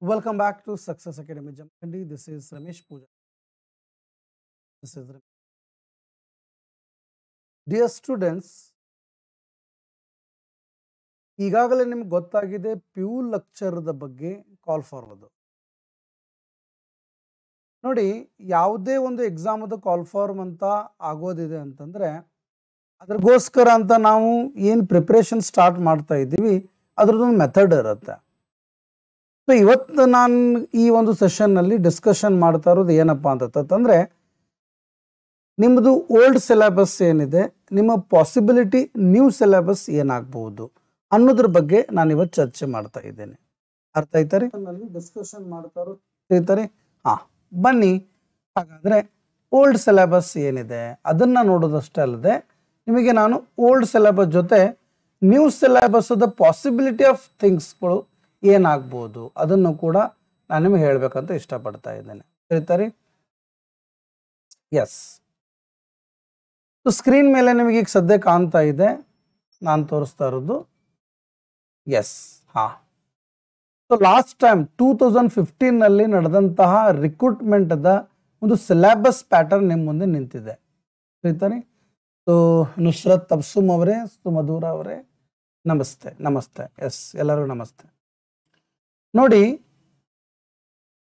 Welcome back to Success Academy Jamkhandi. This is Ramesh Pooja. This is Ramesh. Dear students, ಈಗಾಗಲೇ ನಿಮ್ಗೆ ಗೊತ್ತಾಗಿದೆ PU ಲೆಕ್ಚರ್ದ ಬಗ್ಗೆ ಕಾಲ್ forward. ನೋಡಿ, ಯಾವುದೇ ಒಂದು ಎಕ್ಸಾಮದ ಕಾಲ್ ಫಾರ್ಮ್ ಅಂತ ಆಗೋದಿದೆ ಅಂತಂದ್ರೆ ಅದ್ರಗೋಸ್ಕರ ಅಂತ ನಾವು ಏನು ಪ್ರಿಪ್ರೇಷನ್ ಸ್ಟಾರ್ಟ್ ಮಾಡ್ತಾ ಇದ್ದೀವಿ ಅದ್ರದ್ದೊಂದು ಮೆಥಡ್ ಇರುತ್ತೆ. ಸೊ ಇವತ್ತು ನಾನು ಈ ಒಂದು ಸೆಷನ್ನಲ್ಲಿ ಡಿಸ್ಕಷನ್ ಮಾಡ್ತಾ ಇರೋದು ಏನಪ್ಪ ಅಂತಂದ್ರೆ ನಿಮ್ಮದು ಓಲ್ಡ್ ಸಿಲೆಬಸ್ ಏನಿದೆ, ನಿಮ್ಮ ಪಾಸಿಬಿಲಿಟಿ ನ್ಯೂ ಸಿಲೆಬಸ್ ಏನಾಗಬಹುದು ಅನ್ನೋದ್ರ ಬಗ್ಗೆ ನಾನು ಇವತ್ತು ಚರ್ಚೆ ಮಾಡ್ತಾ ಇದ್ದೇನೆ. ಅರ್ಥ ಆಯ್ತಾರೆ? ಡಿಸ್ಕಷನ್ ಮಾಡ್ತಾ ಇರ್ತಾರೆ. ಬನ್ನಿ, ಹಾಗಾದ್ರೆ ಓಲ್ಡ್ ಸಿಲೆಬಸ್ ಏನಿದೆ ಅದನ್ನ ನೋಡೋದಷ್ಟೇ ಅಲ್ಲದೆ ನಿಮಗೆ ನಾನು ಓಲ್ಡ್ ಸಿಲೆಬಸ್ ಜೊತೆ ನ್ಯೂ ಸಿಲೆಬಸ್ ಪಾಸಿಬಿಲಿಟಿ ಆಫ್ ಥಿಂಗ್ಸ್ಗಳು ಏನಾಗ್ಬೋದು ಅದನ್ನು ಕೂಡ ನಾನು ನಿಮಗೆ ಹೇಳ್ಬೇಕಂತ ಇಷ್ಟಪಡ್ತಾ ಇದ್ದೇನೆ. ಹೇಳ್ತಾರೆ? ಎಸ್. ಸ್ಕ್ರೀನ್ ಮೇಲೆ ನಿಮಗೆ ಈಗ ಸದ್ಯ ಕಾಣ್ತಾ ಇದೆ, ನಾನು ತೋರಿಸ್ತಾ ಇರೋದು. ಎಸ್. ಸೊ ಲಾಸ್ಟ್ ಟೈಮ್ 2015 ನಡೆದಂತಹ ರಿಕ್ರೂಟ್ಮೆಂಟ್ದ ಒಂದು ಸಿಲೆಬಸ್ ಪ್ಯಾಟರ್ನ್ ನಿಮ್ಮ ಮುಂದೆ ನಿಂತಿದೆ. ಹೇಳ್ತಾರೆ? ಸೊ ನುಸ್ರತ್ ತಬ್ಸುಮ್ ಅವರೇ, ಸುಮಧುರ ಅವರೇ, ನಮಸ್ತೆ. ನಮಸ್ತೆ. ಎಸ್, ಎಲ್ಲರೂ ನಮಸ್ತೆ. ನೋಡಿ,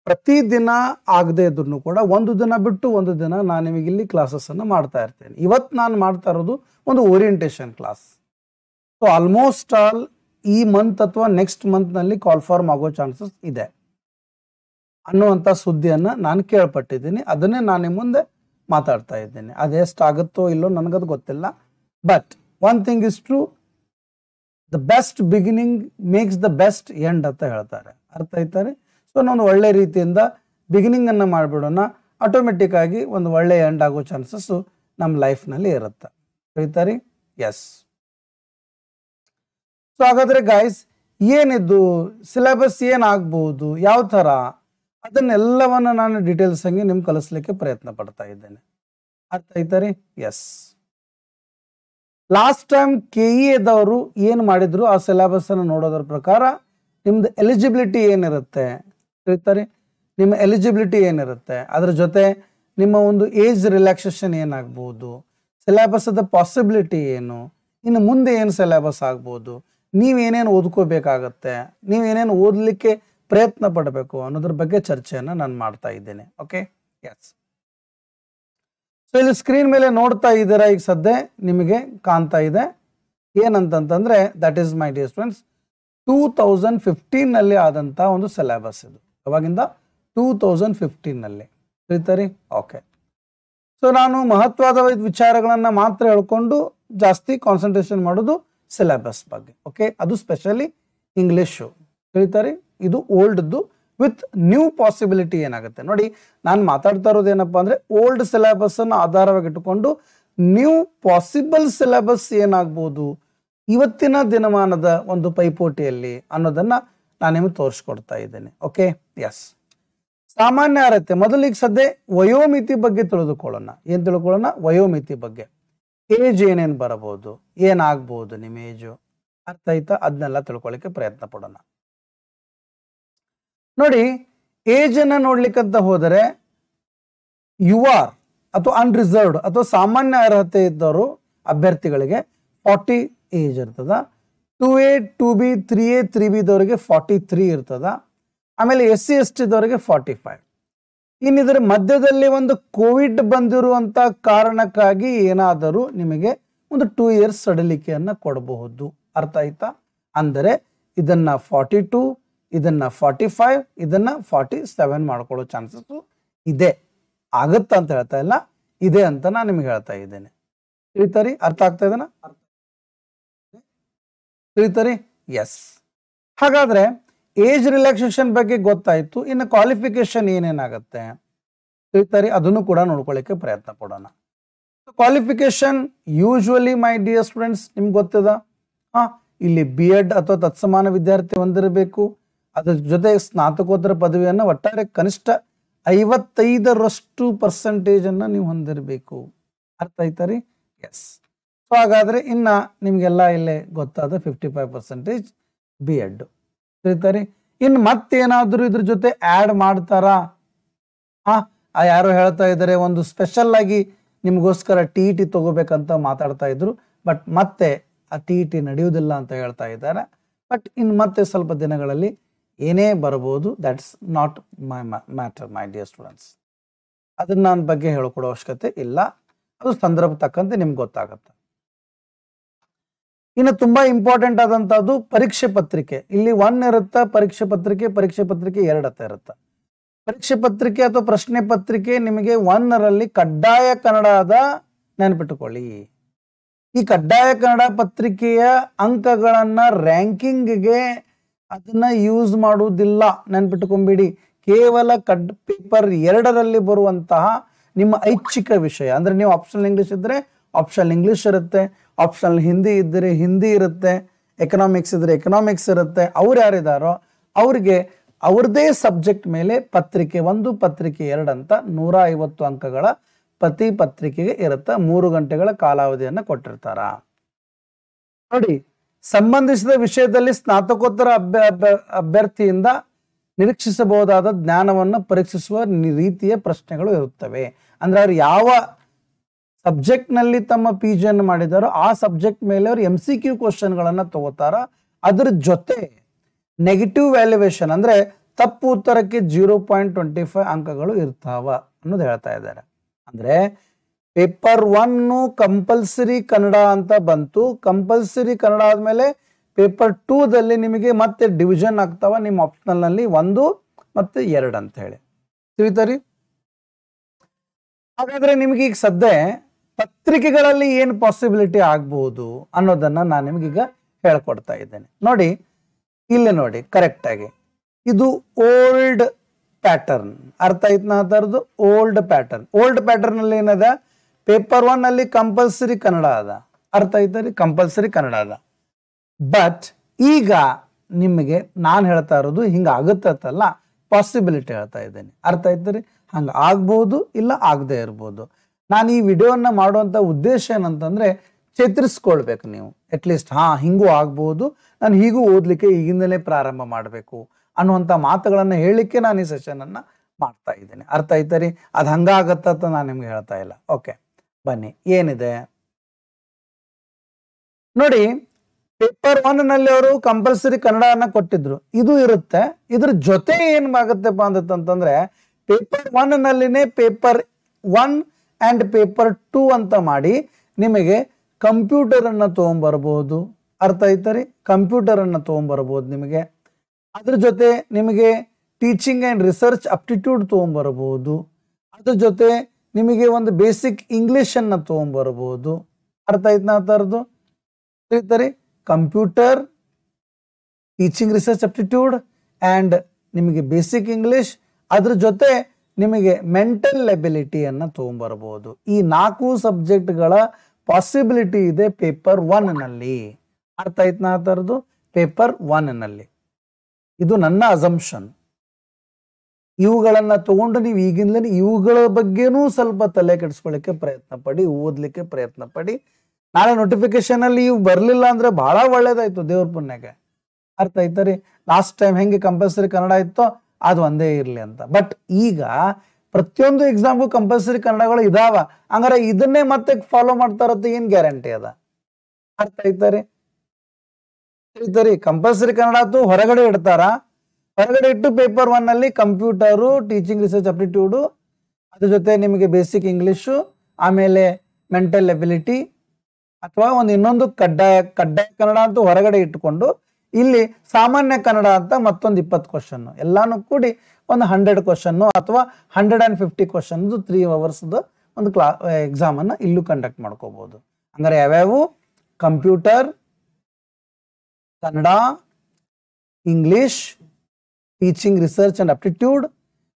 ಪ್ರತಿದಿನ ಆಗದೆ ಇದ್ರು ಕೂಡ ಒಂದು ದಿನ ಬಿಟ್ಟು ಒಂದು ದಿನ ನಾನು ನಿಮಗೆ ಇಲ್ಲಿ ಕ್ಲಾಸಸ್ ಅನ್ನು ಮಾಡ್ತಾ ಇರ್ತೇನೆ. ಇವತ್ತು ನಾನು ಮಾಡ್ತಾ ಇರೋದು ಒಂದು orientation class. So almost all ಈ ಮಂತ್ ಅಥವಾ ನೆಕ್ಸ್ಟ್ ಮಂತ್ನಲ್ಲಿ ಕಾಲ್ ಫಾರ್ಮ್ ಆಗೋ ಚಾನ್ಸಸ್ ಇದೆ ಅನ್ನುವಂಥ ಸುದ್ದಿಯನ್ನು ನಾನು ಕೇಳ್ಪಟ್ಟಿದ್ದೀನಿ. ಅದನ್ನೇ ನಾನು ನಿಮ್ಮ ಮುಂದೆ ಮಾತಾಡ್ತಾ ಇದ್ದೇನೆ. ಅದೆಷ್ಟಾಗುತ್ತೋ ಇಲ್ಲೋ ನನಗದು ಗೊತ್ತಿಲ್ಲ. But one thing is true, the best beginning makes the best end ಅಂತ ಹೇಳ್ತಾರೆ. ಅರ್ಥ ಆಯ್ತಾರೆ? ಸೊ ನಾವು ಒಳ್ಳೆ ರೀತಿಯಿಂದ ಬಿಗಿನಿಂಗ್ ಅನ್ನು ಮಾಡಿಬಿಡೋಣ, ಆಟೋಮೆಟಿಕ್ ಆಗಿ ಒಂದು ಒಳ್ಳೆ ಎಂಡ್ ಆಗೋ ಚಾನ್ಸಸ್ಸು ನಮ್ಮ ಲೈಫ್ನಲ್ಲಿ ಇರುತ್ತೆ. ಹೇಳ್ತಾರೆ? ಎಸ್. ಸೊ ಹಾಗಾದ್ರೆ ಗೈಸ್, ಏನಿದ್ದು ಸಿಲೆಬಸ್ ಏನಾಗ್ಬೋದು, ಯಾವ ಥರ, ಅದನ್ನೆಲ್ಲವನ್ನು ನಾನು ಡೀಟೇಲ್ಸ್ ಆಗಿ ನಿಮ್ಗೆ ಕಲಿಸ್ಲಿಕ್ಕೆ ಪ್ರಯತ್ನ ಪಡ್ತಾ ಇದ್ದೇನೆ. ಅರ್ಥ ಆಯ್ತಾರೆ? ಎಸ್. ಲಾಸ್ಟ್ ಟೈಮ್ KEAದವರು ಏನು ಮಾಡಿದ್ರು ಆ ಸಿಲೆಬಸ್ ಅನ್ನು ನೋಡೋದ್ರ ಪ್ರಕಾರ ನಿಮ್ದು ಎಲಿಜಿಬಿಲಿಟಿ ಏನಿರುತ್ತೆ, ಹೇಳ್ತಾರೆ, ನಿಮ್ಮ ಎಲಿಜಿಬಿಲಿಟಿ ಏನಿರುತ್ತೆ, ಅದ್ರ ಜೊತೆ ನಿಮ್ಮ ಒಂದು ಏಜ್ ರಿಲ್ಯಾಕ್ಸೇಷನ್ ಏನಾಗ್ಬೋದು, ಸಿಲೆಬಸ್ದ ಪಾಸಿಬಿಲಿಟಿ ಏನು, ಇನ್ನು ಮುಂದೆ ಏನು ಸಿಲೆಬಸ್ ಆಗ್ಬೋದು, ನೀವೇನೇನು ಓದ್ಕೋಬೇಕಾಗತ್ತೆ, ನೀವೇನೇನು ಓದಲಿಕ್ಕೆ ಪ್ರಯತ್ನ ಪಡಬೇಕು ಅನ್ನೋದ್ರ ಬಗ್ಗೆ ಚರ್ಚೆಯನ್ನು ನಾನು ಮಾಡ್ತಾ ಇದ್ದೇನೆ. ಓಕೆ? ಎಸ್. ಸೊ ಇಲ್ಲಿ ಸ್ಕ್ರೀನ್ ಮೇಲೆ ನೋಡ್ತಾ ಇದ್ದೀರಾ, ಈಗ ಸದ್ಯ ನಿಮಗೆ ಕಾಣ್ತಾ ಇದೆ. ಏನಂತಂದ್ರೆ that is my dear students 2015 ಆದಂಥ ಒಂದು ಸಿಲೆಬಸ್ ಇದು. ಅವಾಗಿಂದ 2015 ಹೇಳ್ತಾರೆ? ಓಕೆ. ಸೊ ನಾನು ಮಹತ್ವದ ವಿಚಾರಗಳನ್ನು ಮಾತ್ರ ಹೇಳ್ಕೊಂಡು ಜಾಸ್ತಿ ಕಾನ್ಸಂಟ್ರೇಷನ್ ಮಾಡೋದು ಸಿಲೆಬಸ್ ಬಗ್ಗೆ. ಓಕೆ? ಅದು ಸ್ಪೆಷಲಿ ಇಂಗ್ಲಿಷು. ಹೇಳ್ತಾರೆ? ಇದು ಓಲ್ಡ್ದು ವಿತ್ ನ್ಯೂ ಪಾಸಿಬಿಲಿಟಿ ಏನಾಗುತ್ತೆ. ನೋಡಿ, ನಾನು ಮಾತಾಡ್ತಾ ಇರೋದು ಏನಪ್ಪಾ ಅಂದ್ರೆ ಓಲ್ಡ್ ಸಿಲೆಬಸ್ ಅನ್ನು ಆಧಾರವಾಗಿ ಇಟ್ಟುಕೊಂಡು ನ್ಯೂ ಪಾಸಿಬಲ್ ಸಿಲೆಬಸ್ ಏನಾಗ್ಬೋದು ಇವತ್ತಿನ ದಿನಮಾನದ ಒಂದು ಪೈಪೋಟಿಯಲ್ಲಿ ಅನ್ನೋದನ್ನ ನಾನು ನಿಮಗೆ ತೋರಿಸ್ಕೊಡ್ತಾ ಇದ್ದೇನೆ. ಓಕೆ? ಎಸ್. ಸಾಮಾನ್ಯ ಅರ್ಹತೆ ಮೊದಲಿಗೆ ಸದ್ಯ ವಯೋಮಿತಿ ಬಗ್ಗೆ ತಿಳಿದುಕೊಳ್ಳೋಣ. ಏನ್ ತಿಳ್ಕೊಳ್ಳೋಣ? ವಯೋಮಿತಿ ಬಗ್ಗೆ. ಏಜ್ ಏನೇನು ಬರಬಹುದು, ಏನಾಗ್ಬೋದು ನಿಮ್ಮ ಏಜು, ಅರ್ಥ ಆಯ್ತಾ? ಅದನ್ನೆಲ್ಲ ತಿಳ್ಕೊಳ್ಳಿಕ್ಕೆ ಪ್ರಯತ್ನ ಪಡೋಣ. ನೋಡಿ, ಏಜ್ ಅನ್ನ ನೋಡ್ಲಿಕ್ಕಂತ ಹೋದರೆ UR ಅಥವಾ ಅನ್ರಿಸರ್ವ್ಡ್ ಅಥವಾ ಸಾಮಾನ್ಯ ಅರ್ಹತೆ ಇದ್ದವರು ಅಭ್ಯರ್ಥಿಗಳಿಗೆ 40 ಏಜ್ ಇರ್ತದ. 2A 2B 3A 3B ದವರಿಗೆ 43 ಇರ್ತದ. ಆಮೇಲೆ SC ST ದವರಿಗೆ 45. ಇನ್ನಿದ್ರ ಮಧ್ಯದಲ್ಲಿ ಒಂದು ಕೋವಿಡ್ ಬಂದಿರುವಂತ ಕಾರಣಕ್ಕಾಗಿ ಏನಾದರೂ ನಿಮಗೆ ಒಂದು 2 ಇಯರ್ಸ್ ಸಡಿಲಿಕೆಯನ್ನ ಕೊಡಬಹುದು. ಅರ್ಥ ಆಯ್ತಾ? ಅಂದರೆ ಇದನ್ನ 42, ಇದನ್ನ 45, ಇದನ್ನ 47 ಮಾಡ್ಕೊಳ್ಳೋ ಚಾನ್ಸಸ್ ಇದೆ. ಆಗತ್ತಾ ಅಂತ ಹೇಳ್ತಾ ಇಲ್ಲ, ಇದೆ ಅಂತ ನಾನು ನಿಮ್ಗೆ ಹೇಳ್ತಾ ಇದ್ದೇನೆ. ತಿಳಿತಾರಿ? ಅರ್ಥ ಆಗ್ತಾ ಇದೆನಾ? ತಿಳಿತಾರಿ? ಎಸ್. ಹಾಗಾದ್ರೆ ಏಜ್ ರಿಲ್ಯಾಕ್ಸೇಷನ್ ಬಗ್ಗೆ ಗೊತ್ತಾಯ್ತು. ಇನ್ನು ಕ್ವಾಲಿಫಿಕೇಶನ್ ಏನೇನಾಗತ್ತೆ ತಿಳಿತಾರಿ? ಅದನ್ನು ಕೂಡ ನೋಡ್ಕೊಳ್ಳಿಕ್ಕೆ ಪ್ರಯತ್ನ ಪಡೋಣ. Qualification usually my dear students ನಿಮ್ಗೆ ಗೊತ್ತದ, ಇಲ್ಲಿ B.Ed ಅಥವಾ ತತ್ಸಮಾನ ವಿದ್ಯಾರ್ಥಿ ಹೊಂದಿರಬೇಕು. ಅದ್ರ ಜೊತೆ ಸ್ನಾತಕೋತ್ತರ ಪದವಿಯನ್ನು ಒಟ್ಟಾರೆ ಕನಿಷ್ಠ 55% ಅನ್ನ ನೀವು ಹೊಂದಿರಬೇಕು. ಅರ್ಥ ಆಯ್ತಾರಿ? ಎಸ್. ಸೊ ಹಾಗಾದ್ರೆ ಇನ್ನ ನಿಮ್ಗೆಲ್ಲ ಇಲ್ಲೇ ಗೊತ್ತಾದ 55% B.Ed. ತಿಳಿತಾರಿ? ಇನ್ನು ಮತ್ತೇನಾದ್ರೂ ಇದ್ರ ಜೊತೆ ಆ್ಯಡ್ ಮಾಡ್ತಾರಾ? ಯಾರೋ ಹೇಳ್ತಾ ಇದ್ದಾರೆ ಒಂದು ಸ್ಪೆಷಲ್ ಆಗಿ ನಿಮಗೋಸ್ಕರ TET ತಗೋಬೇಕಂತ ಮಾತಾಡ್ತಾ ಇದ್ರು, ಬಟ್ ಮತ್ತೆ ಆ TET ನಡೆಯುವುದಿಲ್ಲ ಅಂತ ಹೇಳ್ತಾ ಇದ್ದಾರೆ. ಬಟ್ ಇನ್ನು ಮತ್ತೆ ಸ್ವಲ್ಪ ದಿನಗಳಲ್ಲಿ ಏನೇ ಬರ್ಬೋದು, that's not my matter my dear students. ಅದನ್ನ ನನ್ನ ಬಗ್ಗೆ ಹೇಳ್ಕೊಡೋ ಅವಶ್ಯಕತೆ ಇಲ್ಲ, ಅದು ಸಂದರ್ಭ ತಕ್ಕಂತೆ ನಿಮ್ಗೆ ಗೊತ್ತಾಗತ್ತೆ. ಇನ್ನು ತುಂಬಾ ಇಂಪಾರ್ಟೆಂಟ್ ಆದಂತಹದ್ದು ಪರೀಕ್ಷೆ ಪತ್ರಿಕೆ. ಇಲ್ಲಿ 1 ಇರುತ್ತೆ ಪರೀಕ್ಷೆ ಪತ್ರಿಕೆ 2 ಅಂತ ಇರುತ್ತೆ. ಪರೀಕ್ಷೆ ಪತ್ರಿಕೆ ಅಥವಾ ಪ್ರಶ್ನೆ ಪತ್ರಿಕೆ ನಿಮಗೆ 1ರಲ್ಲಿ ಕಡ್ಡಾಯ ಕನ್ನಡದ ನೆನಪಿಟ್ಟುಕೊಳ್ಳಿ. ಈ ಕಡ್ಡಾಯ ಕನ್ನಡ ಪತ್ರಿಕೆಯ ಅಂಕಗಳನ್ನ ರ್ಯಾಂಕಿಂಗ್ಗೆ ಅದನ್ನ ಯೂಸ್ ಮಾಡುವುದಿಲ್ಲ, ನೆನಪಿಟ್ಟುಕೊಂಬಿಡಿ. ಕೇವಲ ಪೇಪರ್ 2ರಲ್ಲಿ ಬರುವಂತಹ ನಿಮ್ಮ ಐಚ್ಛಿಕ ವಿಷಯ, ಅಂದ್ರೆ ನೀವು ಆಪ್ಷನಲ್ ಇಂಗ್ಲಿಷ್ ಇದ್ರೆ ಆಪ್ಷನಲ್ ಇಂಗ್ಲಿಷ್ ಇರುತ್ತೆ, ಆಪ್ಷನಲ್ ಹಿಂದಿ ಇದ್ದರೆ ಹಿಂದಿ ಇರುತ್ತೆ, ಎಕನಾಮಿಕ್ಸ್ ಇದ್ರೆ ಎಕನಾಮಿಕ್ಸ್ ಇರುತ್ತೆ. ಅವ್ರು ಯಾರಿದಾರೋ ಅವ್ರಿಗೆ ಅವ್ರದೇ ಸಬ್ಜೆಕ್ಟ್ ಮೇಲೆ ಪತ್ರಿಕೆ 1 ಪತ್ರಿಕೆ 2 ಅಂತ 150 ಅಂಕಗಳ ಪ್ರತಿ ಪತ್ರಿಕೆಗೆ ಇರುತ್ತೆ. 3 ಗಂಟೆಗಳ ಕಾಲಾವಧಿಯನ್ನು ಕೊಟ್ಟಿರ್ತಾರ. ನೋಡಿ, ಸಂಬಂಧಿಸಿದ ವಿಷಯದಲ್ಲಿ ಸ್ನಾತಕೋತ್ತರ ಅಭ್ಯರ್ಥಿಯಿಂದ ನಿರೀಕ್ಷಿಸಬಹುದಾದ ಜ್ಞಾನವನ್ನು ಪರೀಕ್ಷಿಸುವ ರೀತಿಯ ಪ್ರಶ್ನೆಗಳು ಇರುತ್ತವೆ. ಅಂದ್ರೆ ಅವ್ರು ಯಾವ ಸಬ್ಜೆಕ್ಟ್ ನಲ್ಲಿ ತಮ್ಮ PG ಅನ್ನು ಮಾಡಿದಾರೋ ಆ ಸಬ್ಜೆಕ್ಟ್ ಮೇಲೆ ಅವರು MCQ ಕ್ವಶನ್ಗಳನ್ನ ತಗೋತಾರ. ಅದ್ರ ಜೊತೆ ನೆಗೆಟಿವ್ ವ್ಯಾಲ್ಯುವೇಷನ್ ಅಂದ್ರೆ ತಪ್ಪು ಉತ್ತರಕ್ಕೆ 0.25 ಅಂಕಗಳು ಇರ್ತಾವ ಅನ್ನೋದು ಹೇಳ್ತಾ ಇದ್ದಾರೆ. ಅಂದ್ರೆ ಪೇಪರ್ 1 ಕಂಪಲ್ಸರಿ ಕನ್ನಡ ಅಂತ ಬಂತು. ಕಂಪಲ್ಸರಿ ಕನ್ನಡ ಆದ್ಮೇಲೆ ಪೇಪರ್ 2ದಲ್ಲಿ ನಿಮಗೆ ಮತ್ತೆ ಡಿವಿಷನ್ ಆಗ್ತಾವ ನಿಮ್ಮ ಆಪ್ಷನಲ್ ನಲ್ಲಿ 1 ಮತ್ತೆ 2 ಅಂತ ಹೇಳಿ. ತಿಳಿತರಿ? ಹಾಗಾದ್ರೆ ನಿಮ್ಗೆ ಈಗ ಸದ್ಯ ಪತ್ರಿಕೆಗಳಲ್ಲಿ ಏನು ಪಾಸಿಬಿಲಿಟಿ ಆಗ್ಬಹುದು ಅನ್ನೋದನ್ನ ನಾನು ನಿಮ್ಗೀಗ ಹೇಳ್ಕೊಡ್ತಾ ಇದ್ದೇನೆ. ನೋಡಿ, ಇಲ್ಲಿ ನೋಡಿ ಕರೆಕ್ಟ್ ಆಗಿ, ಇದು ಓಲ್ಡ್ ಪ್ಯಾಟರ್ನ್. ಅರ್ಥ ಆಯ್ತು ಅದರದ್ದು? Old pattern. ಓಲ್ಡ್ ಪ್ಯಾಟರ್ನ್ ಅಲ್ಲಿ ಏನದ, ಪೇಪರ್ 1 ಅಲ್ಲಿ ಕಂಪಲ್ಸರಿ ಕನ್ನಡ ಅದ. ಅರ್ಥ ಆಯ್ತರಿ? ಕಂಪಲ್ಸರಿ ಕನ್ನಡ ಅದ. ಬಟ್ ಈಗ ನಿಮಗೆ ನಾನು ಹೇಳ್ತಾ ಇರೋದು ಹಿಂಗ ಆಗುತ್ತಲ್ಲ, ಪಾಸಿಬಿಲಿಟಿ ಹೇಳ್ತಾ ಇದ್ದೇನೆ. ಅರ್ಥ ಆಯ್ತರಿ? ಹಂಗ ಆಗ್ಬಹುದು, ಇಲ್ಲ ಆಗದೆ ಇರ್ಬೋದು. ನಾನು ಈ ವಿಡಿಯೋನ ಮಾಡುವಂತ ಉದ್ದೇಶ ಏನಂತಂದ್ರೆ ಚೇತರಿಸ್ಕೊಳ್ಬೇಕು ನೀವು. ಅಟ್ಲೀಸ್ಟ್ ಹಿಂಗೂ ಆಗ್ಬಹುದು, ನಾನು ಹೀಗೂ ಓದ್ಲಿಕ್ಕೆ ಈಗಿಂದಲೇ ಪ್ರಾರಂಭ ಮಾಡಬೇಕು ಅನ್ನುವಂಥ ಮಾತುಗಳನ್ನು ಹೇಳಲಿಕ್ಕೆ ನಾನು ಈ ಸೆಷನ್ ಅನ್ನ ಮಾಡ್ತಾ ಇದ್ದೇನೆ. ಅರ್ಥ ಆಯ್ತರಿ? ಅದು ಹಂಗಾಗತ್ತ ಅಂತ ನಾನು ನಿಮ್ಗೆ ಹೇಳ್ತಾ ಇಲ್ಲ. ಓಕೆ, ಬನ್ನಿ ಏನಿದೆ ನೋಡಿ. ಪೇಪರ್ 1 ನಲ್ಲಿ ಅವರು ಕಂಪಲ್ಸರಿ ಕನ್ನಡನ ಕೊಟ್ಟಿದ್ರು, ಇದು ಇರುತ್ತೆ. ಇದ್ರ ಜೊತೆ ಏನ್ ಆಗುತ್ತಪ್ಪ ಅಂತಂದ್ರೆ ಪೇಪರ್ 1 ನಲ್ಲಿನೇ ಪೇಪರ್ 1 ಅಂಡ್ ಪೇಪರ್ 2 ಅಂತ ಮಾಡಿ ನಿಮಗೆ ಕಂಪ್ಯೂಟರ್ ಅನ್ನ ತಗೊಂಡ್ಬರ್ಬಹುದು. ಅರ್ಥ ಆಯ್ತರಿ? ಕಂಪ್ಯೂಟರ್ ಅನ್ನ ತಗೊಂಡ್ಬರ್ಬಹುದು ನಿಮಗೆ. ಅದ್ರ ಜೊತೆ ನಿಮಗೆ ಟೀಚಿಂಗ್ ಅಂಡ್ ರಿಸರ್ಚ್ ಅಪ್ಟಿಟ್ಯೂಡ್ ತಗೊಂಡ್ಬರಬಹುದು. ಅದ್ರ ಜೊತೆ ನಿಮಗೆ ಒಂದು ಬೇಸಿಕ್ ಇಂಗ್ಲಿಷ್ ಅನ್ನ ತಗೊಂಡ್ಬರಬಹುದು. ಅರ್ಥ ಆಯ್ತು ಅದರದ್ದು? ತಿಳಿತರಿ? Computer, teaching research aptitude and ನಿಮಗೆ ಬೇಸಿಕ್ ಇಂಗ್ಲಿಷ್, ಅದ್ರ ಜೊತೆ ನಿಮಗೆ ಮೆಂಟಲ್ ಎಬಿಲಿಟಿಯನ್ನು ತಗೊಂಡ್ಬರಬಹುದು. ಈ 4 ಸಬ್ಜೆಕ್ಟ್ಗಳ ಪಾಸಿಬಿಲಿಟಿ ಇದೆ ಪೇಪರ್ 1 ನಲ್ಲಿ. ಅರ್ಥ ಆಯ್ತು ಅದರದ್ದು? ಪೇಪರ್ 1 ನಲ್ಲಿ ಇದು ನನ್ನ ಅಸಂಪ್ಷನ್. ಇವುಗಳನ್ನ ತಗೊಂಡು ನೀವು ಈಗಿಂದಲೇ ಇವುಗಳ ಬಗ್ಗೆನೂ ಸ್ವಲ್ಪ ತಲೆ ಕೆಡಿಸ್ಕೊಳ್ಳಿಕ್ಕೆ ಪ್ರಯತ್ನ ಪಡಿ, ಓದ್ಲಿಕ್ಕೆ ಪ್ರಯತ್ನ ಪಡಿ. ನಾಳೆ ನೋಟಿಫಿಕೇಶನ್ ಅಲ್ಲಿ ಇವು ಬರ್ಲಿಲ್ಲ ಅಂದ್ರೆ ಬಹಳ ಒಳ್ಳೇದಾಯ್ತು ದೇವ್ರ ಪುಣ್ಯಕ್ಕೆ. ಅರ್ಥ ಆಯ್ತರಿ? ಲಾಸ್ಟ್ ಟೈಮ್ ಹೆಂಗೆ ಕಂಪಲ್ಸರಿ ಕನ್ನಡ ಇತ್ತೋ ಅದು ಒಂದೇ ಇರ್ಲಿ ಅಂತ. ಬಟ್ ಈಗ ಪ್ರತಿಯೊಂದು ಎಕ್ಸಾಮ್ಗೂ ಕಂಪಲ್ಸರಿ ಕನ್ನಡಗಳು ಇದಾವ. ಹಂಗಾರೆ ಇದನ್ನೇ ಮತ್ತೆ ಫಾಲೋ ಮಾಡ್ತಾ ಇರತ್ತೆ, ಏನ್ ಗ್ಯಾರಂಟಿ ಅದ? ಅರ್ಥ ಆಯ್ತರಿ? ಕಂಪಲ್ಸರಿ ಕನ್ನಡ ಹೊರಗಡೆ ಇಡ್ತಾರ. ಹೊರಗಡೆ ಇಟ್ಟು ಪೇಪರ್ 1 ನಲ್ಲಿ ಕಂಪ್ಯೂಟರು, ಟೀಚಿಂಗ್ ರಿಸರ್ಚ್ ಅಪ್ಟಿಟ್ಯೂಡು, ಅದ್ರ ಜೊತೆ ನಿಮಗೆ ಬೇಸಿಕ್ ಇಂಗ್ಲಿಷು, ಆಮೇಲೆ ಮೆಂಟಲ್ ಎಬಿಲಿಟಿ ಅಥವಾ ಇನ್ನೊಂದು ಕಡ್ಡಾಯ ಕನ್ನಡ ಅಂತ ಹೊರಗಡೆ ಇಟ್ಟುಕೊಂಡು ಇಲ್ಲಿ ಸಾಮಾನ್ಯ ಕನ್ನಡ ಅಂತ ಮತ್ತೊಂದು 20 ಕ್ವಶನ್, ಎಲ್ಲಾನು ಕೂಡಿ ಒಂದು 100 ಕ್ವಶನ್ ಅಥವಾ 150 ಕ್ವಶನ್ 3 hours ಒಂದು ಎಕ್ಸಾಮ್ ಅನ್ನ ಇಲ್ಲೂ ಕಂಡಕ್ಟ್ ಮಾಡ್ಕೋಬಹುದು. ಹಂಗಾರೆ ಯಾವ್ಯಾವು? Computer, Kannada, English, teaching research and aptitude,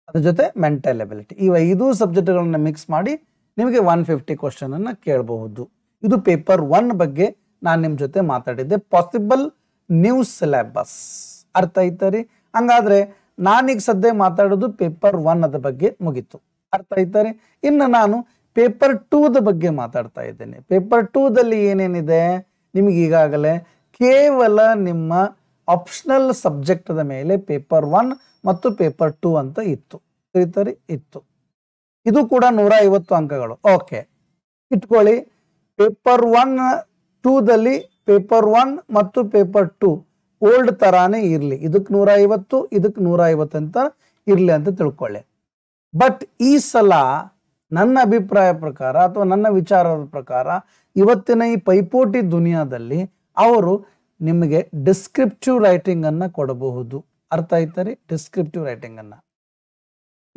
ಅದ್ರ ಜೊತೆ ಮೆಂಟಲ್ ಎಬಿಲಿಟಿ. ಈ 5 ಸಬ್ಜೆಕ್ಟ್ಗಳನ್ನ ಮಿಕ್ಸ್ ಮಾಡಿ ನಿಮಗೆ 150 ಕ್ವಶನ್ ಅನ್ನ ಕೇಳಬಹುದು. ಇದು ಪೇಪರ್ 1 ಬಗ್ಗೆ ನಾನು ನಿಮ್ಮ ಜೊತೆ ಮಾತಾಡಿದ್ದೆ. Possible new syllabus. ಅರ್ಥ ಆಯ್ತರಿ? ಹಂಗಾದ್ರೆ ನಾನೀಗ ಸದ್ಯ ಮಾತಾಡೋದು ಪೇಪರ್ 1 ಅದ ಬಗ್ಗೆ ಮುಗೀತು. ಅರ್ಥ ಆಯ್ತರಿ? ಇನ್ನು ನಾನು ಪೇಪರ್ 2 ಬಗ್ಗೆ ಮಾತಾಡ್ತಾ ಇದ್ದೇನೆ. ಪೇಪರ್ 2 ದಲ್ಲಿ ಏನೇನಿದೆ ನಿಮಗೆ ಈಗಾಗಲೇ ಕೇವಲ ನಿಮ್ಮ ಆಪ್ಷನಲ್ ಸಬ್ಜೆಕ್ಟದ ಮೇಲೆ ಪೇಪರ್ 1 ಮತ್ತು ಪೇಪರ್ 2 ಅಂತ ಇತ್ತು. ಇತ್ತು. ಇದು ಕೂಡ 150 ಅಂಕಗಳು. ಓಕೆ, ಇಟ್ಕೊಳ್ಳಿ. ಪೇಪರ್ 2ದಲ್ಲಿ ಪೇಪರ್ 1 ಮತ್ತು ಪೇಪರ್ 2 ಓಲ್ಡ್ ತರಾನೇ ಇರಲಿ. ಇದಕ್ಕೆ 150, ಇದಕ್ಕೆ 150 ಅಂತ ಇರಲಿ ಅಂತ ತಿಳ್ಕೊಳ್ಳಿ. ಬಟ್ ಈ ಸಲ ನನ್ನ ಅಭಿಪ್ರಾಯ ಪ್ರಕಾರ ಅಥವಾ ನನ್ನ ವಿಚಾರದ ಪ್ರಕಾರ ಇವತ್ತಿನ ಈ ಪೈಪೋಟಿ ದುನಿಯಾದಲ್ಲಿ ಅವರು ನಿಮಗೆ ಡಿಸ್ಕ್ರಿಪ್ಟಿವ್ ರೈಟಿಂಗ್ ಅನ್ನ ಕೊಡಬಹುದು. ಅರ್ಥ ಆಯ್ತರಿ? ಡಿಸ್ಕ್ರಿಪ್ಟಿವ್ ರೈಟಿಂಗ್ ಅನ್ನ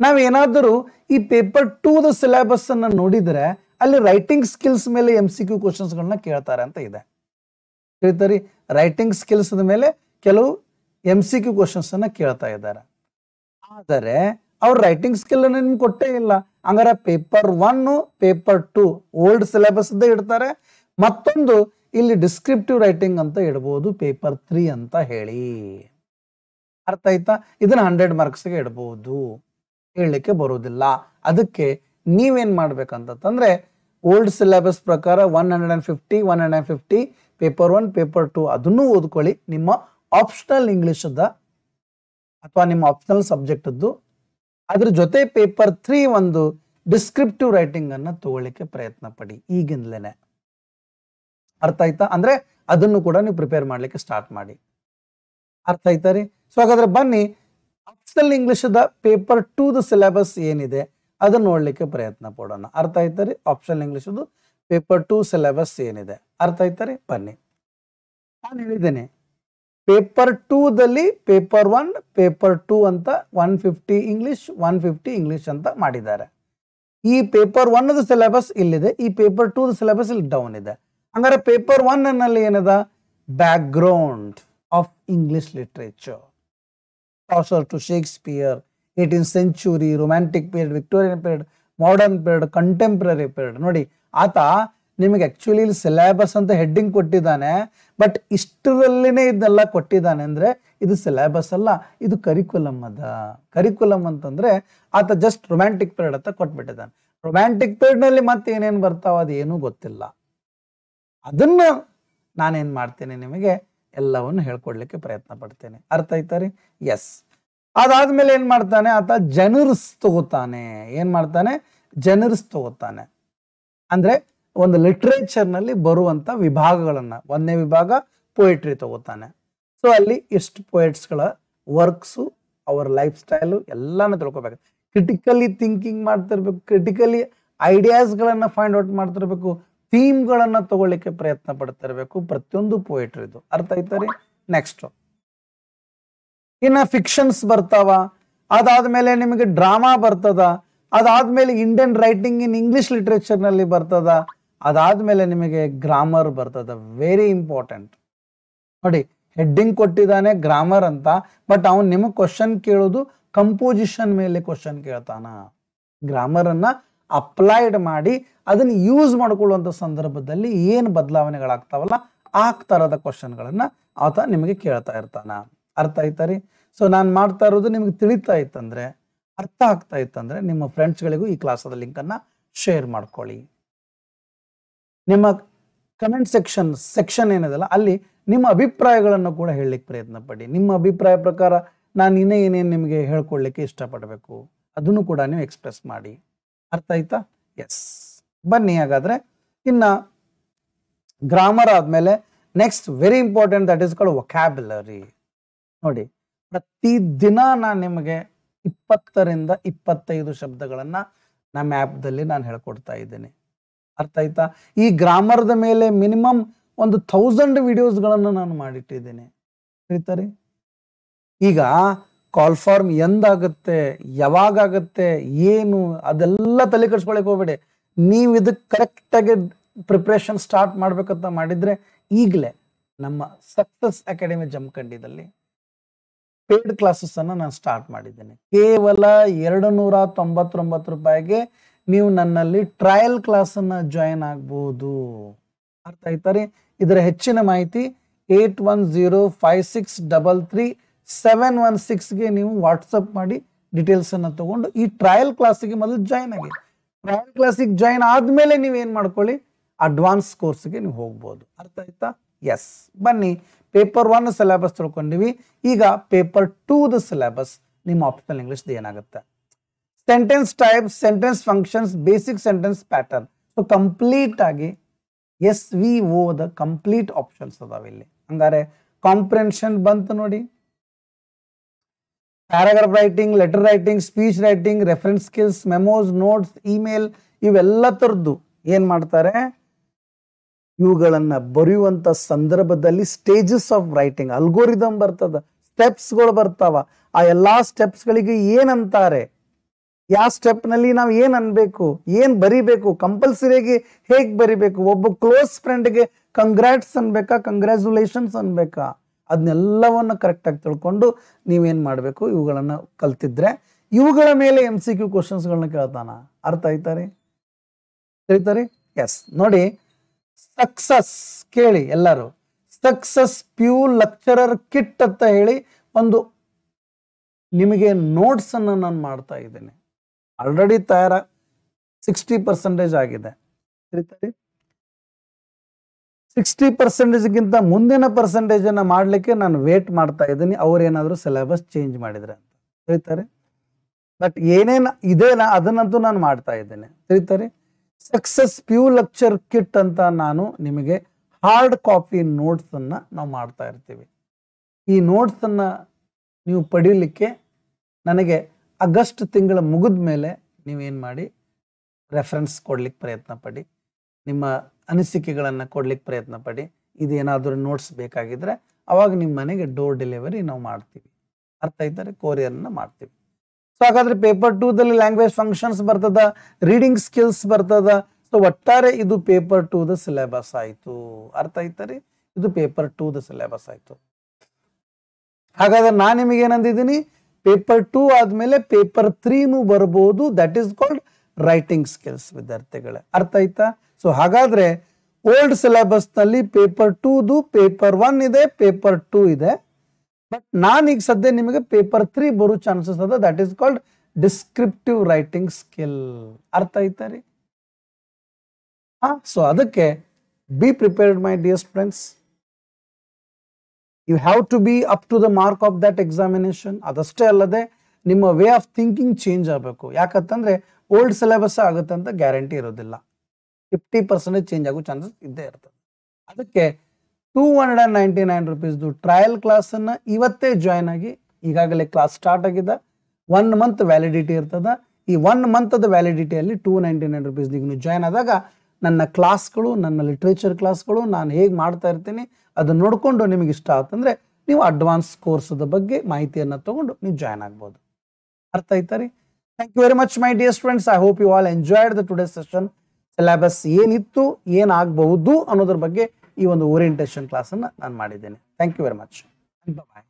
ನಾವೇನಾದರೂ ಈ ಪೇಪರ್ 2ದ ಸಿಲೆಬಸ್ ಅನ್ನ ನೋಡಿದ್ರೆ ಅಲ್ಲಿ ರೈಟಿಂಗ್ ಸ್ಕಿಲ್ಸ್ ಮೇಲೆ MCQ ಕ್ವಶನ್ಸ್ ಗಳನ್ನ ಕೇಳ್ತಾರೆ ಅಂತ ಇದೆ. ಹೇಳ್ತಾರೆ, ರೈಟಿಂಗ್ ಸ್ಕಿಲ್ಸ್ ಮೇಲೆ ಕೆಲವು MCQ ಕ್ವಶನ್ಸ್ ಅನ್ನ ಕೇಳ್ತಾ ಇದ್ದಾರೆ. ಆದರೆ ಅವ್ರ ರೈಟಿಂಗ್ ಸ್ಕಿಲ್ ಅನ್ನು ನಿಮ್ಗೆ ಕೊಟ್ಟೇ ಇಲ್ಲ. ಹಂಗಾರೆ ಪೇಪರ್ 1 ಪೇಪರ್ 2 ಓಲ್ಡ್ ಸಿಲೆಬಸ್ ಇಡ್ತಾರೆ. ಮತ್ತೊಂದು ಇಲ್ಲಿ ಡಿಸ್ಕ್ರಿಪ್ಟಿವ್ ರೈಟಿಂಗ್ ಅಂತ ಇಡಬಹುದು, ಪೇಪರ್ 3 ಅಂತ ಹೇಳಿ. ಅರ್ಥ ಆಯ್ತಾ? ಇದನ್ನ 100 ಮಾರ್ಕ್ಸ್ಗೆ ಇಡಬಹುದು, ಹೇಳಲಿಕ್ಕೆ ಬರೋದಿಲ್ಲ. ಅದಕ್ಕೆ ನೀವೇನ್ ಮಾಡ್ಬೇಕಂತಂದ್ರೆ ಓಲ್ಡ್ ಸಿಲೆಬಸ್ ಪ್ರಕಾರ 150 ಪೇಪರ್ 1 ಪೇಪರ್ 2 ಅದನ್ನು ಓದ್ಕೊಳ್ಳಿ. ನಿಮ್ಮ ಆಪ್ಷನಲ್ ಇಂಗ್ಲಿಷ್ ಅಥವಾ ನಿಮ್ಮ ಆಪ್ಷನಲ್ ಸಬ್ಜೆಕ್ಟ್ ಅದ್ರ ಜೊತೆ ಪೇಪರ್ 3 ಒಂದು ಡಿಸ್ಕ್ರಿಪ್ಟಿವ್ ರೈಟಿಂಗ್ ಅನ್ನ ತಗೊಳ್ಳಿಕ್ಕೆ ಪ್ರಯತ್ನ ಪಡಿ ಈಗಿಂದಲೇನೆ. ಅರ್ಥ ಆಯ್ತಾ? ಅಂದ್ರೆ ಅದನ್ನು ಕೂಡ ನೀವು ಪ್ರಿಪೇರ್ ಮಾಡ್ಲಿಕ್ಕೆ ಸ್ಟಾರ್ಟ್ ಮಾಡಿ. ಅರ್ಥ ಆಯ್ತಾ ರೀ? ಸೊ ಹಾಗಾದ್ರೆ ಬನ್ನಿ, ಆಪ್ಷನಲ್ ಇಂಗ್ಲಿಷ್ ಪೇಪರ್ 2ದ ಸಿಲೆಬಸ್ ಏನಿದೆ ಅದನ್ನ ನೋಡ್ಲಿಕ್ಕೆ ಪ್ರಯತ್ನ ಪಡೋಣ. ಅರ್ಥ ಆಯ್ತಾ ರೀ? ಆಪ್ಷನಲ್ ಇಂಗ್ಲಿಷ್ ಪೇಪರ್ 2 ಸಿಲೆಬಸ್ ಏನಿದೆ ಅರ್ಥ ಆಯ್ತಾ ರೀ? ಬನ್ನಿ, ನಾನು ಹೇಳಿದ್ದೇನೆ ಪೇಪರ್ 2ದಲ್ಲಿ ಪೇಪರ್ 1 ಪೇಪರ್ 2 ಅಂತ 150 ಇಂಗ್ಲಿಷ್ 150 ಇಂಗ್ಲಿಷ್ ಅಂತ ಮಾಡಿದ್ದಾರೆ. ಈ ಪೇಪರ್ 1ದ ಸಿಲೆಬಸ್ ಇಲ್ಲಿದೆ, ಈ ಪೇಪರ್ 2ದ ಸಿಲೆಬಸ್ ಇಲ್ಲಿ ಡೌನ್ ಇದೆ. ಹಂಗಾರೆ ಪೇಪರ್ 1 ನಲ್ಲಿ ಏನದ? Back ground of English literature, Chaucer to Shakespeare, 18th century, romantic period, Victorian period, modern period, contemporary period. ನೋಡಿ, ಆತ ನಿಮಗೆ ಆಕ್ಚುಲಿ ಇಲ್ಲಿ ಸಿಲೆಬಸ್ ಅಂತ ಹೆಡ್ಡಿಂಗ್ ಕೊಟ್ಟಿದ್ದಾನೆ, ಬಟ್ ಇಷ್ಟರಲ್ಲಿನೇ ಇದನ್ನೆಲ್ಲ ಕೊಟ್ಟಿದ್ದಾನೆ. ಅಂದ್ರೆ ಇದು ಸಿಲೆಬಸ್ ಅಲ್ಲ, ಇದು ಕರಿಕ್ಯುಲಮ್ ಕರಿಕ್ಯುಲಮ್ ಅಂತಂದ್ರೆ ಆತ ಜಸ್ಟ್ ರೊಮ್ಯಾಂಟಿಕ್ ಪೀರಿಯಡ್ ಅಂತ ಕೊಟ್ಬಿಟ್ಟಿದ್ದಾನೆ. ರೊಮ್ಯಾಂಟಿಕ್ ಪೀರಿಯಡ್ ನಲ್ಲಿ ಮತ್ತೆ ಏನೇನು ಬರ್ತಾವ ಅದು ಏನೂ ಗೊತ್ತಿಲ್ಲ. ಅದನ್ನ ನಾನೇನ್ ಮಾಡ್ತೇನೆ, ನಿಮಗೆ ಎಲ್ಲವನ್ನು ಹೇಳ್ಕೊಡ್ಲಿಕ್ಕೆ ಪ್ರಯತ್ನ ಪಡ್ತೇನೆ. ಅರ್ಥ ಆಯ್ತಾ ರೀ? ಎಸ್. ಅದಾದ್ಮೇಲೆ ಏನ್ ಮಾಡ್ತಾನೆ ಆತ? ಜನರ್ಸ್ ತಗೋತಾನೆ. ಏನ್ ಮಾಡ್ತಾನೆ? ಜನರ್ಸ್ ತಗೋತಾನೆ. ಅಂದ್ರೆ ಒಂದು ಲಿಟ್ರೇಚರ್ ನಲ್ಲಿ ಬರುವಂತ ವಿಭಾಗಗಳನ್ನ, 1ನೇ ವಿಭಾಗ ಪೊಯಿಟ್ರಿ ತಗೋತಾನೆ. ಸೊ ಅಲ್ಲಿ ಎಷ್ಟು ಪೊಯೆಟ್ಸ್ಗಳ ವರ್ಕ್ಸು, ಅವರ ಲೈಫ್ ಸ್ಟೈಲು ಎಲ್ಲಾನು ತಿಳ್ಕೊಬೇಕು. ಕ್ರಿಟಿಕಲಿ ಥಿಂಕಿಂಗ್ ಮಾಡ್ತಿರ್ಬೇಕು, ಕ್ರಿಟಿಕಲಿ ಐಡಿಯಾಸ್ಗಳನ್ನ ಫೈಂಡ್ ಔಟ್ ಮಾಡ್ತಿರ್ಬೇಕು, ಥೀಮ್ಗಳನ್ನ ತಗೊಳ್ಳಿಕ್ಕೆ ಪ್ರಯತ್ನ ಪಡ್ತಿರ್ಬೇಕು ಪ್ರತಿಯೊಂದು ಪೊಯಿಟ್ರಿದು. ಅರ್ಥ ಆಯ್ತಾ ರೀ? ನೆಕ್ಸ್ಟ್ ಇನ್ನ ಫಿಕ್ಷನ್ಸ್ ಬರ್ತಾವ, ಅದಾದ್ಮೇಲೆ ನಿಮಗೆ ಡ್ರಾಮಾ ಬರ್ತದ, ಅದಾದ್ಮೇಲೆ Indian writing in English literature ನಲ್ಲಿ ಬರ್ತದ, ಅದಾದ್ಮೇಲೆ ನಿಮಗೆ ಗ್ರಾಮರ್ ಬರ್ತದ. ವೆರಿ ಇಂಪಾರ್ಟೆಂಟ್ ನೋಡಿ, ಹೆಡ್ಡಿಂಗ್ ಕೊಟ್ಟಿದ್ದಾನೆ ಗ್ರಾಮರ್ ಅಂತ, ಬಟ್ ಅವನು ನಿಮಗೆ ಕ್ವಶನ್ ಕೇಳೋದು ಕಂಪೋಸಿಷನ್ ಮೇಲೆ ಕ್ವಶನ್ ಕೇಳ್ತಾನ. ಗ್ರಾಮರ್ ಅನ್ನ ಅಪ್ಲೈಡ್ ಮಾಡಿ ಅದನ್ನ ಯೂಸ್ ಮಾಡ್ಕೊಳ್ಳುವಂತ ಸಂದರ್ಭದಲ್ಲಿ ಏನು ಬದಲಾವಣೆಗಳಾಗ್ತಾವಲ್ಲ ಆ ತರದ ಕ್ವಶನ್ಗಳನ್ನ ಆತ ನಿಮಗೆ ಕೇಳ್ತಾ ಇರ್ತಾನ. ಅರ್ಥ ಆಯ್ತಾ ರೀ? ಸೊ ನಾನು ಮಾಡ್ತಾ ಇರೋದು ನಿಮ್ಗೆ ತಿಳಿತಾ ಇತ್ತಂದ್ರೆ, ಅರ್ಥ ಆಗ್ತಾ ಇತ್ತಂದ್ರೆ ನಿಮ್ಮ ಫ್ರೆಂಡ್ಸ್ಗಳಿಗೂ ಈ ಕ್ಲಾಸದ ಲಿಂಕ್ ಅನ್ನ ಶೇರ್ ಮಾಡ್ಕೊಳ್ಳಿ. ನಿಮ್ಮ ಕಮೆಂಟ್ ಸೆಕ್ಷನ್ ಏನಿದೆಲ್ಲ ಅಲ್ಲಿ ನಿಮ್ಮ ಅಭಿಪ್ರಾಯಗಳನ್ನು ಕೂಡ ಹೇಳಲಿಕ್ಕೆ ಪ್ರಯತ್ನ ಪಡಿ. ನಿಮ್ಮ ಅಭಿಪ್ರಾಯ ಪ್ರಕಾರ ನಾನು ಇನ್ನೇ ಏನೇನು ನಿಮಗೆ ಹೇಳ್ಕೊಡ್ಲಿಕ್ಕೆ ಇಷ್ಟಪಡಬೇಕು ಅದನ್ನು ಕೂಡ ನೀವು ಎಕ್ಸ್ಪ್ರೆಸ್ ಮಾಡಿ. ಅರ್ಥ ಆಯ್ತಾ? ಎಸ್. ಬನ್ನಿ ಹಾಗಾದ್ರೆ ಇನ್ನ ಗ್ರಾಮರ್ ಆದ್ಮೇಲೆ next very important, that is called vocabulary. ನೋಡಿ, ಪ್ರತಿದಿನ ನಾನು ನಿಮಗೆ 20ರಿಂದ 25 ಶಬ್ದಗಳನ್ನ ನಮ್ಮ ಆ್ಯಪ್ದಲ್ಲಿ ನಾನು ಹೇಳ್ಕೊಡ್ತಾ ಇದ್ದೇನೆ. ಅರ್ಥ ಆಯ್ತಾ? ಈ ಗ್ರಾಮರ್ದ ಮೇಲೆ ಮಿನಿಮಮ್ 1000 ವಿಡಿಯೋಸ್ಗಳನ್ನು ನಾನು ಮಾಡಿಟ್ಟಿದ್ದೇನೆ. ಹೇಳ್ತಾರೆ, ಈಗ ಕಾಲ್ ಫಾರ್ಮ್ ಎಂದಾಗುತ್ತೆ, ಯಾವಾಗತ್ತೆ, ಏನು ಅದೆಲ್ಲ ತಲೆ ಕೆಡಿಸ್ಕೊಳಕ್ ಹೋಗ್ಬೇಡಿ. ನೀವು ಇದಕ್ಕೆ ಕರೆಕ್ಟಾಗಿ ಪ್ರಿಪ್ರೇಷನ್ ಸ್ಟಾರ್ಟ್ ಮಾಡ್ಬೇಕಂತ ಮಾಡಿದ್ರೆ ಈಗಲೇ ನಮ್ಮ ಸಕ್ಸಸ್ ಅಕಾಡೆಮಿ ಜಮಖಂಡಿದಲ್ಲಿ ಪೇಡ್ ಕ್ಲಾಸಸ್ ಅನ್ನ ನಾನು ಸ್ಟಾರ್ಟ್ ಮಾಡಿದ್ದೇನೆ. ಕೇವಲ 299 ರೂಪಾಯಿಗೆ ನೀವು ನನ್ನಲ್ಲಿ ಟ್ರಯಲ್ ಕ್ಲಾಸ್ ಅನ್ನ ಜಾಯಿನ್ ಆಗ್ಬಹುದು. ಅರ್ಥ ಆಯ್ತಾ ರೀ? ಇದರ ಹೆಚ್ಚಿನ ಮಾಹಿತಿ 8105633716ಗೆ ನೀವು ವಾಟ್ಸಪ್ ಮಾಡಿ ಡೀಟೇಲ್ಸ್ ಅನ್ನ ತಗೊಂಡು ಈ ಟ್ರಯಲ್ ಕ್ಲಾಸಿಗೆ ಮೊದಲು ಜಾಯಿನ್ ಆಗಿ, ಟ್ರಯಲ್ ಕ್ಲಾಸಿಗೆ ಜಾಯಿನ್ ಆದ್ಮೇಲೆ ನೀವೇನ್ ಮಾಡ್ಕೊಳ್ಳಿ, ಅಡ್ವಾನ್ಸ್ ಕೋರ್ಸ್ಗೆ ನೀವು ಹೋಗ್ಬೋದು. ಅರ್ಥ ಆಯ್ತಾ? ಎಸ್. ಬನ್ನಿ, ಪೇಪರ್ 1 ಸಿಲೆಬಸ್ ತಿಳ್ಕೊಂಡಿವಿ. ಈಗ ಪೇಪರ್ 2 ಸಿಲೆಬಸ್ ನಿಮ್ಮ ಆಪ್ಷನಲ್ ಇಂಗ್ಲಿಷ್ ಏನಾಗುತ್ತೆ? Sentence types, sentence functions, basic sentence pattern. So complete ಆಗಿ SVO ದ ಕಂಪ್ಲೀಟ್ ಆಪ್ಷನ್ಸ್ ಅದಾವ ಇಲ್ಲಿ. ಹಂಗಾರೆ ಕಾಂಪ್ರೆನ್ಷನ್ ಬಂತು ನೋಡಿ, paragraph writing, letter writing, speech writing, reference skills, ಮೆಮೋಸ್, notes, email, ಇವೆಲ್ಲ ತರದ್ದು ಏನ್ ಮಾಡ್ತಾರೆ, ಇವುಗಳನ್ನ ಬರೆಯುವಂತ ಸಂದರ್ಭದಲ್ಲಿ ಸ್ಟೇಜಸ್ ಆಫ್ ರೈಟಿಂಗ್ ಅಲ್ಗೋರಿದಮ್ ಬರ್ತದ, ಸ್ಟೆಪ್ಸ್ಗಳು ಬರ್ತಾವ. ಆ ಎಲ್ಲಾ ಸ್ಟೆಪ್ಸ್ಗಳಿಗೆ ಏನಂತಾರೆ, ಯಾವ ಸ್ಟೆಪ್ ನಲ್ಲಿ ನಾವು ಏನ್ ಅನ್ಬೇಕು, ಏನ್ ಬರಿಬೇಕು, ಕಂಪಲ್ಸರಿಯಾಗಿ ಹೇಗ್ ಬರಿಬೇಕು, ಒಬ್ಬ ಕ್ಲೋಸ್ ಫ್ರೆಂಡ್ಗೆ ಕಂಗ್ರಾಟ್ಸ್ ಅನ್ಬೇಕಾ, ಕಂಗ್ರ್ಯಾಚುಲೇಷನ್ಸ್ ಅನ್ಬೇಕಾ, ಅದನ್ನೆಲ್ಲವನ್ನ ಕರೆಕ್ಟ್ ಆಗಿ ತಿಳ್ಕೊಂಡು ನೀವೇನ್ ಮಾಡ್ಬೇಕು, ಇವುಗಳನ್ನ ಕಲ್ತಿದ್ರೆ ಇವುಗಳ ಮೇಲೆ MCQ ಕ್ವಶನ್ಸ್ಗಳನ್ನ ಕೇಳ್ತಾನ. ಅರ್ಥ ಆಯ್ತಾರೆ? ತಿಳಿತಾರೆ? ಎಸ್. ನೋಡಿ, ಸಕ್ಸಸ್ ಕೇಳಿ ಎಲ್ಲರೂ. ಸಕ್ಸಸ್ ಪ್ಯೂ ಲೆಕ್ಚರರ್ ಕಿಟ್ ಅಂತ ಹೇಳಿ ಒಂದು ನಿಮಗೆ ನೋಟ್ಸ್ ಅನ್ನು ನಾನು ಮಾಡ್ತಾ ಇದ್ದೇನೆ. ಆಲ್ರೆಡಿ 60% ಆಗಿದೆ. 60%ಗಿಂತ ಮುಂದಿನ ಪರ್ಸೆಂಟೇಜ್ ಅನ್ನ ಮಾಡ್ಲಿಕ್ಕೆ ನಾನು ವೇಟ್ ಮಾಡ್ತಾ ಇದ್ದೀನಿ, ಅವ್ರೇನಾದ್ರೂ ಸಿಲೆಬಸ್ ಚೇಂಜ್ ಮಾಡಿದ್ರೆ ಅಂತ. ತಿಳಿತಾರೆ? ಬಟ್ ಏನೇನು ಇದೆನಾ ಅದನ್ನಂತೂ ನಾನು ಮಾಡ್ತಾ ಇದ್ದೇನೆ. ತಿಳಿತಾರೆ? ಸಕ್ಸಸ್ ಪ್ಯೂ ಲೆಕ್ಚರ್ ಕಿಟ್ ಅಂತ ನಾನು ನಿಮಗೆ ಹಾರ್ಡ್ ಕಾಪಿ ನೋಟ್ಸ್ ಅನ್ನ ನಾವು ಮಾಡ್ತಾ ಇರ್ತೀವಿ. ಈ ನೋಟ್ಸ್ ಅನ್ನ ನೀವು ಪಡೀಲಿಕ್ಕೆ ನನಗೆ ಆಗಸ್ಟ್ ತಿಂಗಳ ಮುಗಿದ ಮೇಲೆ ನೀವೇನು ಮಾಡಿ, ರೆಫರೆನ್ಸ್ ಕೊಡ್ಲಿಕ್ಕೆ ಪ್ರಯತ್ನ ಪಡಿ, ನಿಮ್ಮ ಅನಿಸಿಕೆಗಳನ್ನು ಕೊಡ್ಲಿಕ್ಕೆ ಪ್ರಯತ್ನ ಪಡಿ. ಇದೇನಾದರೂ ನೋಟ್ಸ್ ಬೇಕಾಗಿದ್ರೆ ಅವಾಗ ನಿಮ್ಮ ಮನೆಗೆ ಡೋರ್ ಡೆಲಿವರಿ ನಾವು ಮಾಡ್ತೀವಿ. ಅರ್ಥ ಆಯ್ತಾರೆ? ಕೊರಿಯರ್ನ ಮಾಡ್ತೀವಿ. ಸೊ ಹಾಗಾದ್ರೆ ಪೇಪರ್ 2ದಲ್ಲಿ ಲ್ಯಾಂಗ್ವೇಜ್ ಫಂಕ್ಷನ್ಸ್ ಬರ್ತದ, ರೀಡಿಂಗ್ ಸ್ಕಿಲ್ಸ್ ಬರ್ತದ. ಸೊ ಒಟ್ಟಾರೆ ಇದು ಪೇಪರ್ 2 ಸಿಲೆಬಸ್ ಆಯ್ತು. ಅರ್ಥ ಆಯ್ತಾರೆ? ಇದು ಪೇಪರ್ 2 ಸಿಲೆಬಸ್ ಆಯ್ತು. ಹಾಗಾದ್ರೆ ನಾನು ನಿಮಗೆ ಏನಂದಿದ್ದೀನಿ, ಪೇಪರ್ 2 ಆದ್ಮೇಲೆ ಪೇಪರ್ 3 ಬರ್ಬೋದು. That is called writing skills ವಿದ್ಯಾರ್ಥಿಗಳೇ. ಅರ್ಥ ಆಯ್ತಾ? ಸೊ ಹಾಗಾದ್ರೆ ಓಲ್ಡ್ ಸಿಲೆಬಸ್ ನಲ್ಲಿ ಪೇಪರ್ 2 ಪೇಪರ್ 1 ಇದೆ, ಪೇಪರ್ 2 ಇದೆ. ಬಟ್ ನಾನೀಗ ಸದ್ಯ ನಿಮಗೆ ಪೇಪರ್ 3 ಬರೋ ಚಾನ್ಸಸ್ ಅದ. That is called descriptive writing skill. ಅರ್ಥ ಆಯ್ತಾ ರೀ? ಸೊ ಅದಕ್ಕೆ be prepared my dear friends. You have to be up to the mark of that examination. ಅದಷ್ಟೇ ಅಲ್ಲದೆ ನಿಮ್ಮ ವೇ ಆಫ್ ಥಿಂಕಿಂಗ್ ಚೇಂಜ್ ಆಗಬೇಕು. ಯಾಕಂತಂದ್ರೆ ಓಲ್ಡ್ ಸಿಲೆಬಸ್ ಆಗುತ್ತೆ ಅಂತ ಗ್ಯಾರಂಟಿ ಇರೋದಿಲ್ಲ. 50% ಚೇಂಜ್ ಆಗೋ ಚಾನ್ಸಸ್ ಇದ್ದೇ ಇರ್ತದೆ. ಅದಕ್ಕೆ 299 ರೂಪೀಸ್ದು ಟ್ರಯಲ್ ಕ್ಲಾಸ್ ಅನ್ನ ಇವತ್ತೇ ಜಾಯ್ನ್ ಆಗಿ. ಈಗಾಗಲೇ ಕ್ಲಾಸ್ ಸ್ಟಾರ್ಟ್ ಆಗಿದೆ. 1 ಮಂತ್ ವ್ಯಾಲಿಡಿಟಿ ಇರ್ತದ. ಈ 1 ಮಂತ್ ವ್ಯಾಲಿಡಿಟಿಯಲ್ಲಿ 299 ರೂಪೀಸ್ ನೀವು ಜಾಯ್ನ್ ಆದಾಗ ನನ್ನ ಕ್ಲಾಸ್ಗಳು, ನನ್ನ ಲಿಟ್ರೇಚರ್ ಕ್ಲಾಸ್ಗಳು ನಾನು ಹೇಗೆ ಮಾಡ್ತಾ ಇರ್ತೀನಿ ಅದನ್ನ ನೋಡಿಕೊಂಡು ನಿಮಗೆ ಇಷ್ಟ ಆತಂದ್ರೆ ನೀವು ಅಡ್ವಾನ್ಸ್ ಕೋರ್ಸ್ದ ಬಗ್ಗೆ ಮಾಹಿತಿಯನ್ನು ತಗೊಂಡು ನೀವು ಜಾಯ್ನ್ ಆಗ್ಬೋದು. ಅರ್ಥ ಆಯ್ತಾ ರೀ? Thank you very much my dear students. I hope you all enjoyed the today session. Syllabus ಏನಿತ್ತು, ಏನಾಗಬಹುದು ಅನ್ನೋದ್ರ ಬಗ್ಗೆ ಈ ಒಂದು ಓರಿಯೆಂಟೇಷನ್ ಕ್ಲಾಸ್ ಅನ್ನ ನಾನು ಮಾಡಿದ್ದೇನೆ. Thank you very much. Bye.